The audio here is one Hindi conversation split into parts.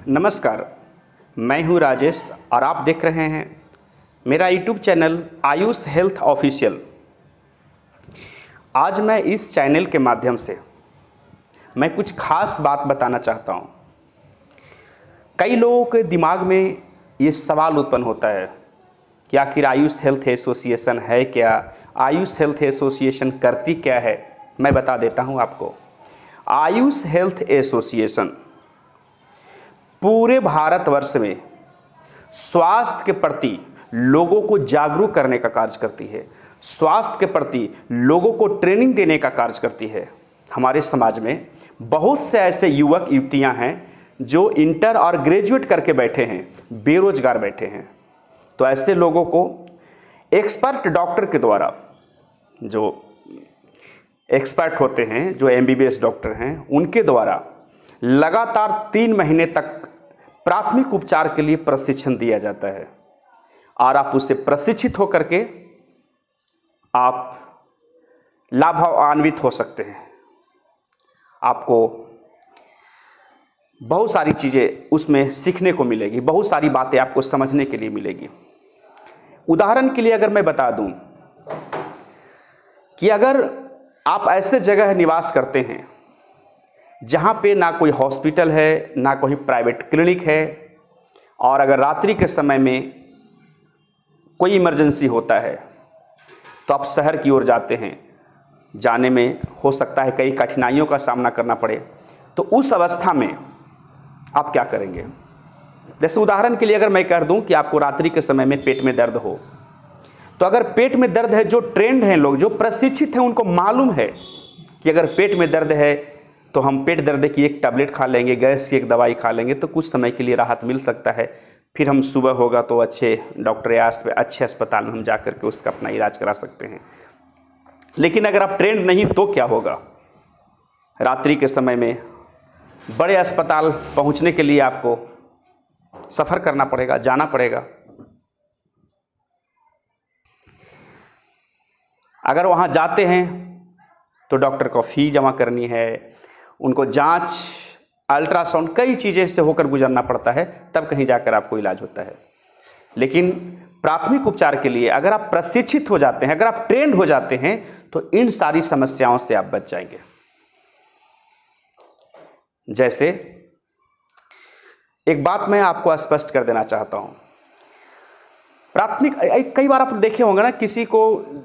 नमस्कार, मैं हूं राजेश और आप देख रहे हैं मेरा YouTube channel Ayush health official. आज मैं इस चैनल के माध्यम से मैं कुछ खास बात बताना चाहता हूं। कई लोगों के दिमाग में ये सवाल उत्पन्न होता है कि आखिर आयुष हेल्थ एसोसिएशन है क्या, आयुष हेल्थ एसोसिएशन करती क्या है। मैं बता देता हूं आपको। आयुष हेल्थ एसोसिएशन पूरे भारतवर्ष में स्वास्थ्य के प्रति लोगों को जागरूक करने का कार्य करती है, स्वास्थ्य के प्रति लोगों को ट्रेनिंग देने का कार्य करती है। हमारे समाज में बहुत से ऐसे युवक युवतियां हैं जो इंटर और ग्रेजुएट करके बैठे हैं, बेरोजगार बैठे हैं। तो ऐसे लोगों को एक्सपर्ट डॉक्टर के द्वारा, जो एक्सपर्ट होते हैं, जो एमबीबीएस डॉक्टर हैं, उनके द्वारा लगातार 3 महीने तक प्राथमिक उपचार के लिए प्रशिक्षण दिया जाता है और आप उससे प्रशिक्षित होकर के आप लाभान्वित हो सकते हैं। आपको बहुत सारी चीज़ें उसमें सीखने को मिलेगी, बहुत सारी बातें आपको समझने के लिए मिलेगी। उदाहरण के लिए अगर मैं बता दूं कि अगर आप ऐसे जगह निवास करते हैं जहाँ पे ना कोई हॉस्पिटल है, ना कोई प्राइवेट क्लिनिक है, और अगर रात्रि के समय में कोई इमरजेंसी होता है तो आप शहर की ओर जाते हैं, जाने में हो सकता है कई कठिनाइयों का सामना करना पड़े। तो उस अवस्था में आप क्या करेंगे? जैसे उदाहरण के लिए अगर मैं कह दूं कि आपको रात्रि के समय में पेट में दर्द हो, तो अगर पेट में दर्द है, जो ट्रेंड हैं लोग, जो प्रशिक्षित हैं, उनको मालूम है कि अगर पेट में दर्द है तो हम पेट दर्द की एक टैबलेट खा लेंगे, गैस की एक दवाई खा लेंगे तो कुछ समय के लिए राहत मिल सकता है। फिर हम सुबह होगा तो अच्छे डॉक्टर या अच्छे अस्पताल में हम जा करके उसका अपना इलाज करा सकते हैं। लेकिन अगर आप ट्रेंड नहीं तो क्या होगा? रात्रि के समय में बड़े अस्पताल पहुंचने के लिए आपको सफ़र करना पड़ेगा, जाना पड़ेगा। अगर वहाँ जाते हैं तो डॉक्टर को फी जमा करनी है, उनको जांच, अल्ट्रासाउंड, कई चीज़ें से होकर गुजरना पड़ता है, तब कहीं जाकर आपको इलाज होता है। लेकिन प्राथमिक उपचार के लिए अगर आप प्रशिक्षित हो जाते हैं, अगर आप ट्रेंड हो जाते हैं तो इन सारी समस्याओं से आप बच जाएंगे। जैसे एक बात मैं आपको स्पष्ट कर देना चाहता हूं। प्राथमिक, कई बार आप देखे होंगे ना, किसी को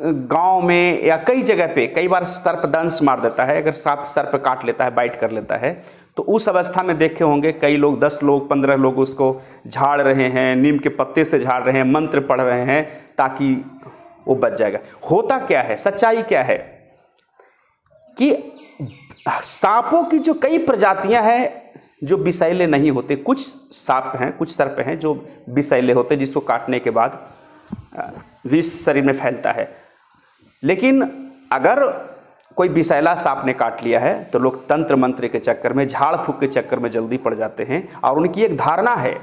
गांव में या कई जगह पे कई बार सर्प दंश मार देता है। अगर सांप सर्प काट लेता है, बाइट कर लेता है, तो उस अवस्था में देखे होंगे कई लोग, 10 लोग 15 लोग उसको झाड़ रहे हैं, नीम के पत्ते से झाड़ रहे हैं, मंत्र पढ़ रहे हैं ताकि वो बच जाएगा। होता क्या है, सच्चाई क्या है कि सांपों की जो कई प्रजातियां हैं जो विषैले नहीं होते। कुछ सांप हैं, कुछ सर्प हैं जो विषैले होते हैं, जिसको काटने के बाद विष शरीर में फैलता है। लेकिन अगर कोई विषैला सांप ने काट लिया है तो लोग तंत्र मंत्र के चक्कर में, झाड़ फूक के चक्कर में जल्दी पड़ जाते हैं और उनकी एक धारणा है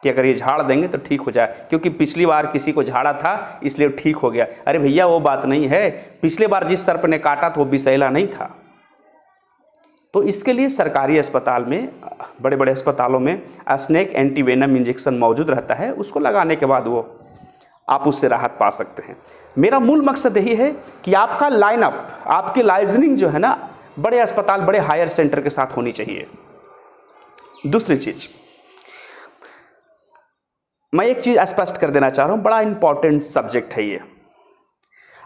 कि अगर ये झाड़ देंगे तो ठीक हो जाए, क्योंकि पिछली बार किसी को झाड़ा था इसलिए ठीक हो गया। अरे भैया, वो बात नहीं है। पिछले बार जिस सर्प ने काटा था वो विषैला नहीं था। तो इसके लिए सरकारी अस्पताल में, बड़े बड़े अस्पतालों में स्नेक एंटीवेनम इंजेक्शन मौजूद रहता है। उसको लगाने के बाद वो आप उससे राहत पा सकते हैं। मेरा मूल मकसद यही है कि आपका लाइनअप, आपकी लाइजनिंग जो है ना, बड़े अस्पताल, बड़े हायर सेंटर के साथ होनी चाहिए। दूसरी चीज, मैं एक चीज स्पष्ट कर देना चाह रहा हूं, बड़ा इंपॉर्टेंट सब्जेक्ट है ये।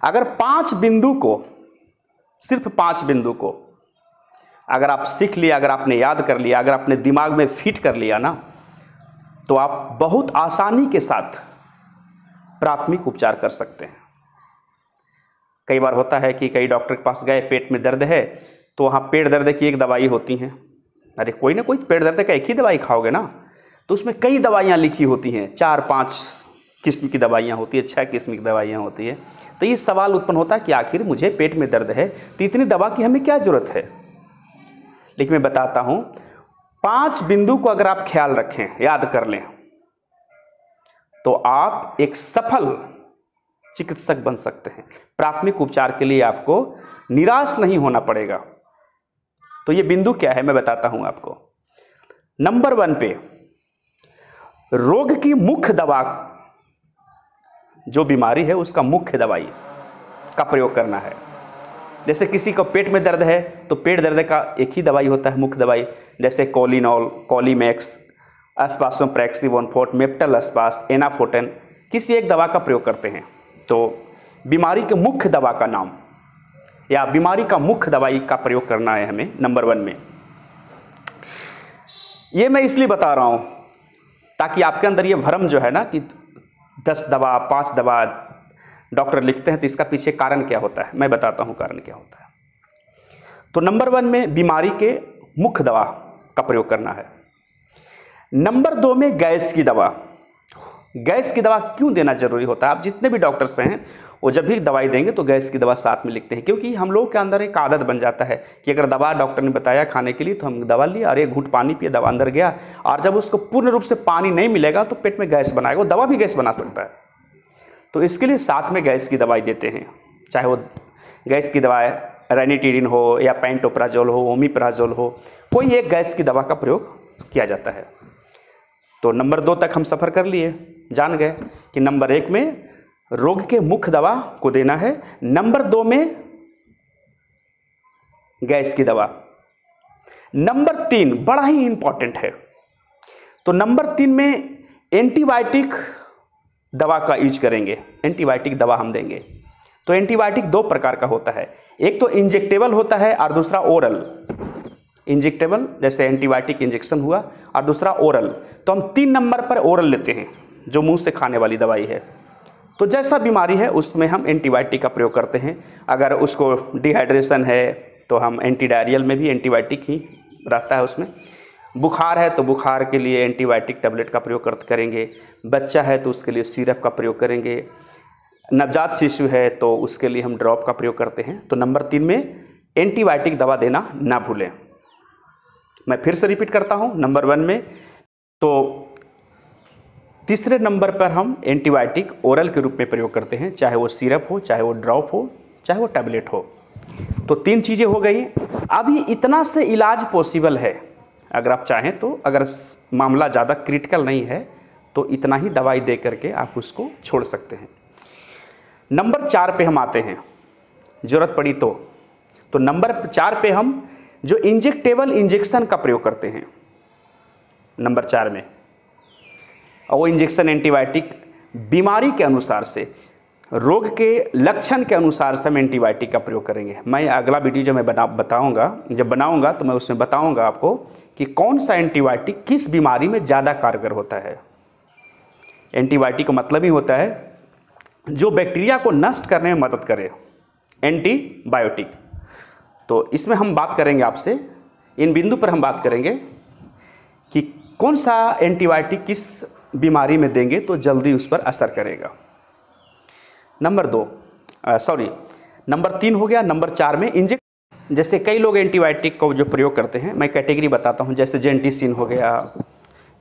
अगर 5 बिंदु को, सिर्फ 5 बिंदु को अगर आप सीख लिया, अगर आपने याद कर लिया, अगर आपने दिमाग में फिट कर लिया ना, तो आप बहुत आसानी के साथ प्राथमिक उपचार कर सकते हैं। कई बार होता है कि कई डॉक्टर के पास गए, पेट में दर्द है, तो वहाँ पेट दर्द की एक दवाई होती हैं। अरे कोई ना कोई पेट दर्द का एक ही दवाई खाओगे ना, तो उसमें कई दवाइयाँ लिखी होती हैं, 4-5 किस्म की दवाइयाँ होती है, 6 किस्म की दवाइयाँ होती है। तो ये सवाल उत्पन्न होता है कि आखिर मुझे पेट में दर्द है तो इतनी दवा की हमें क्या जरूरत है? लेकिन मैं बताता हूं, 5 बिंदु को अगर आप ख्याल रखें, याद कर लें, तो आप एक सफल चिकित्सक बन सकते हैं। प्राथमिक उपचार के लिए आपको निराश नहीं होना पड़ेगा। तो ये बिंदु क्या है मैं बताता हूं आपको। नंबर 1 पे रोग की मुख्य दवा, जो बीमारी है उसका मुख्य दवाई का प्रयोग करना है। जैसे किसी को पेट में दर्द है तो पेट दर्द का एक ही दवाई होता है, मुख्य दवाई, जैसे कोलिनॉल, कोलीमैक्स, अस्पासोप्रैक्सिबोनफोर्ट, मेप्टल अस्पास, एनाफोटेन, किसी एक दवा का प्रयोग करते हैं। तो बीमारी के मुख्य दवा का नाम या बीमारी का मुख्य दवाई का प्रयोग करना है हमें नंबर 1 में। ये मैं इसलिए बता रहा हूँ ताकि आपके अंदर ये भ्रम जो है ना कि 10 दवा 5 दवा डॉक्टर लिखते हैं तो इसका पीछे कारण क्या होता है, मैं बताता हूँ कारण क्या होता है। तो नंबर 1 में बीमारी के मुख्य दवा का प्रयोग करना है। नंबर 2 में गैस की दवा। गैस की दवा क्यों देना जरूरी होता है? आप जितने भी डॉक्टर्स हैं वो जब भी दवाई देंगे तो गैस की दवा साथ में लिखते हैं, क्योंकि हम लोगों के अंदर एक आदत बन जाता है कि अगर दवा डॉक्टर ने बताया खाने के लिए तो हम दवा लिए और एक घूंट पानी पिए, दवा अंदर गया, और जब उसको पूर्ण रूप से पानी नहीं मिलेगा तो पेट में गैस बनाएगा। वो दवा भी गैस बना सकता है, तो इसके लिए साथ में गैस की दवाई देते हैं। चाहे वो गैस की दवा रेनिटीरिन हो या पेंटोप्राजोल हो, ओमिप्राजोल हो, कोई एक गैस की दवा का प्रयोग किया जाता है। तो नंबर 2 तक हम सफ़र कर लिए, जान गए कि नंबर 1 में रोग के मुख्य दवा को देना है, नंबर 2 में गैस की दवा। नंबर 3 बड़ा ही इंपॉर्टेंट है। तो नंबर 3 में एंटीबायोटिक दवा का यूज करेंगे, एंटीबायोटिक दवा हम देंगे। तो एंटीबायोटिक 2 प्रकार का होता है, एक तो इंजेक्टेबल होता है और दूसरा ओरल। इंजेक्टेबल जैसे एंटीबायोटिक इंजेक्शन हुआ, और दूसरा ओरल। तो हम 3 नंबर पर ओरल लेते हैं, जो मुंह से खाने वाली दवाई है। तो जैसा बीमारी है उसमें हम एंटीबायोटिक का प्रयोग करते हैं। अगर उसको डिहाइड्रेशन है तो हम एंटीडायरियल में भी एंटीबायोटिक ही रहता है उसमें। बुखार है तो बुखार के लिए एंटीबायोटिक टैबलेट का प्रयोग करेंगे। बच्चा है तो उसके लिए सिरप का प्रयोग करेंगे। नवजात शिशु है तो उसके लिए हम ड्रॉप का प्रयोग करते हैं। तो नंबर 3 में एंटीबायोटिक दवा देना ना भूलें। मैं फिर से रिपीट करता हूं, नंबर 1 में तो तीसरे नंबर पर हम एंटीबायोटिक ओरल के रूप में प्रयोग करते हैं, चाहे वो सिरप हो, चाहे वो ड्रॉप हो, चाहे वो टैबलेट हो। तो 3 चीज़ें हो गई। अभी इतना से इलाज पॉसिबल है, अगर आप चाहें तो। अगर मामला ज़्यादा क्रिटिकल नहीं है तो इतना ही दवाई दे करके आप उसको छोड़ सकते हैं। नंबर 4 पे हम आते हैं, ज़रूरत पड़ी तो नंबर 4 पे हम जो इंजेक्टेबल इंजेक्शन का प्रयोग करते हैं नंबर 4 में। और वो इंजेक्शन एंटीबायोटिक बीमारी के अनुसार से, रोग के लक्षण के अनुसार से हम एंटीबायोटिक का प्रयोग करेंगे। मैं अगला वीडियो जो मैं जब बनाऊंगा तो मैं उसमें बताऊंगा आपको कि कौन सा एंटीबायोटिक किस बीमारी में ज़्यादा कारगर होता है। एंटीबायोटिक का मतलब ही होता है जो बैक्टीरिया को नष्ट करने में मदद करे, एंटीबायोटिक। तो इसमें हम बात करेंगे आपसे, इन बिंदु पर हम बात करेंगे कि कौन सा एंटीबायोटिक किस बीमारी में देंगे तो जल्दी उस पर असर करेगा। नंबर 3 हो गया। नंबर 4 में जैसे कई लोग एंटीबायोटिक को जो प्रयोग करते हैं, मैं कैटेगरी बताता हूं, जैसे जेंटिसिन हो गया,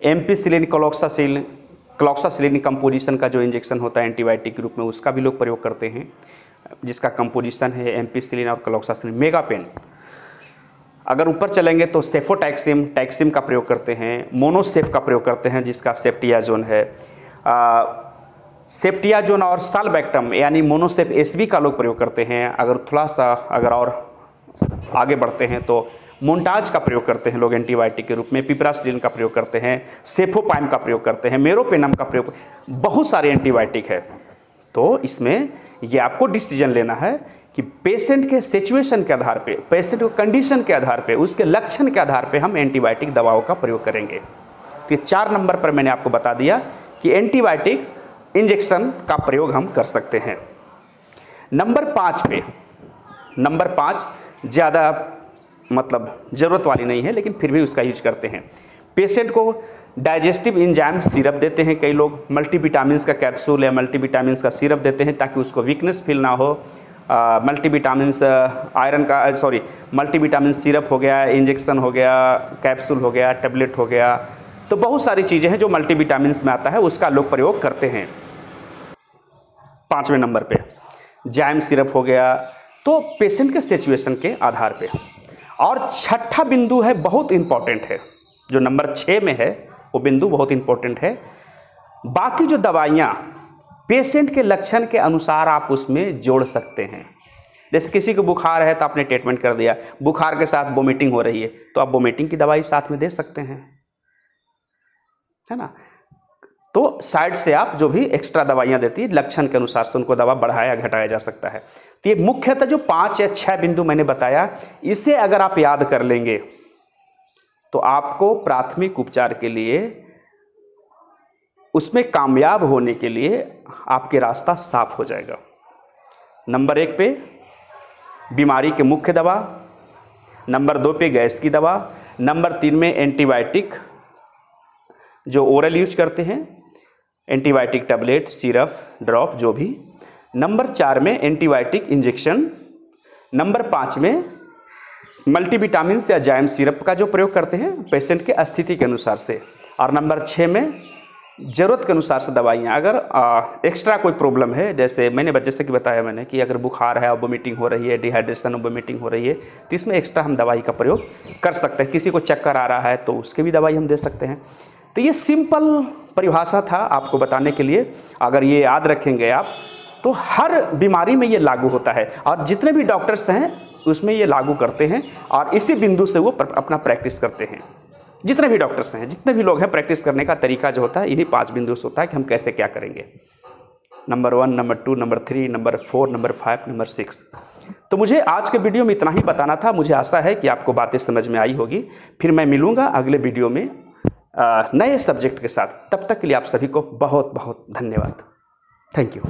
एम्पिसिलिन, क्लॉक्सासिलिन कंपोजिशन का जो इंजेक्शन होता है एंटीबायोटिक के रूप में, उसका भी लोग प्रयोग करते हैं, जिसका कंपोजिशन है एम्पिसिलिन और क्लॉक्सासिलिन। मेगापेन। अगर ऊपर चलेंगे तो सेफोटैक्सिम का प्रयोग करते हैं, मोनोसेफ का प्रयोग करते हैं जिसका सेफ्टियाजोन है, सेफ्टियाजोन और साल्बैक्टम यानी मोनोसेफ एसबी का लोग प्रयोग करते हैं। अगर और आगे बढ़ते हैं तो मोन्टाज का प्रयोग करते हैं लोग एंटीबायोटिक के रूप में, पिपरासिलिन का प्रयोग करते हैं, सेफोपाइम का प्रयोग करते हैं, मेरोपेनम का प्रयोग, बहुत सारे एंटीबायोटिक है। तो इसमें ये आपको डिसीजन लेना है कि पेशेंट के सिचुएशन के आधार पे, पेशेंट के कंडीशन के आधार पे, उसके लक्षण के आधार पे हम एंटीबायोटिक दवाओं का प्रयोग करेंगे। तो 4 नंबर पर मैंने आपको बता दिया कि एंटीबायोटिक इंजेक्शन का प्रयोग हम कर सकते हैं। नंबर 5 ज़्यादा मतलब ज़रूरत वाली नहीं है, लेकिन फिर भी उसका यूज करते हैं। पेशेंट को डाइजेस्टिव एंजाइम सिरप देते हैं कई लोग, मल्टीविटामिन का कैप्सूल या मल्टीविटामिन का सिरप देते हैं ताकि उसको वीकनेस फील ना हो। मल्टीविटामिन सिरप हो गया, इंजेक्शन हो गया, कैप्सूल हो गया, टैबलेट हो गया, तो बहुत सारी चीज़ें हैं जो मल्टीविटामिन में आता है, उसका लोग प्रयोग करते हैं। 5वें नंबर पे जाइम सिरप हो गया। तो पेशेंट के सिचुएशन के आधार पे। और 6ठा बिंदु है, बहुत इंपॉर्टेंट है, जो नंबर 6 में है वो बिंदु बहुत इंपॉर्टेंट है। बाकी जो दवाइयाँ पेशेंट के लक्षण के अनुसार आप उसमें जोड़ सकते हैं। जैसे किसी को बुखार है तो आपने ट्रीटमेंट कर दिया, बुखार के साथ वोमिटिंग हो रही है तो आप वोमिटिंग की दवाई साथ में दे सकते हैं, है ना। तो साइड से आप जो भी एक्स्ट्रा दवाइयाँ देती है लक्षण के अनुसार से उनको दवा बढ़ाया घटाया जा सकता है। तो ये मुख्यतः जो 5 या 6 बिंदु मैंने बताया, इसे अगर आप याद कर लेंगे तो आपको प्राथमिक उपचार के लिए, उसमें कामयाब होने के लिए आपके रास्ता साफ हो जाएगा। नंबर 1 पे बीमारी के मुख्य दवा, नंबर 2 पे गैस की दवा, नंबर 3 में एंटीबायोटिक जो ओरल यूज करते हैं, एंटीबायोटिक टैबलेट, सिरप, ड्रॉप जो भी, नंबर 4 में एंटीबायोटिक इंजेक्शन, नंबर 5 में मल्टीविटामिन या जाइम सिरप का जो प्रयोग करते हैं पेशेंट के स्थिति के अनुसार से, और नंबर 6 में ज़रूरत के अनुसार से दवाइयाँ। अगर एक्स्ट्रा कोई प्रॉब्लम है, जैसे जैसे कि बताया मैंने कि अगर बुखार है और वोमिटिंग हो रही है, डिहाइड्रेशन और वोमिटिंग हो रही है, तो इसमें एक्स्ट्रा हम दवाई का प्रयोग कर सकते हैं। किसी को चक्कर आ रहा है तो उसके भी दवाई हम दे सकते हैं। तो ये सिंपल परिभाषा था आपको बताने के लिए। अगर ये याद रखेंगे आप तो हर बीमारी में ये लागू होता है, और जितने भी डॉक्टर्स हैं उसमें ये लागू करते हैं, और इसी बिंदु से वो अपना प्रैक्टिस करते हैं। जितने भी डॉक्टर्स हैं, जितने भी लोग हैं, प्रैक्टिस करने का तरीका जो होता है इन्हीं 5 बिंदु से होता है कि हम कैसे क्या करेंगे। Number 1, number 2, number 3, number 4, number 5, number 6। तो मुझे आज के वीडियो में इतना ही बताना था। मुझे आशा है कि आपको बातें समझ में आई होगी। फिर मैं मिलूँगा अगले वीडियो में नए सब्जेक्ट के साथ। तब तक के लिए आप सभी को बहुत बहुत धन्यवाद। Thank you.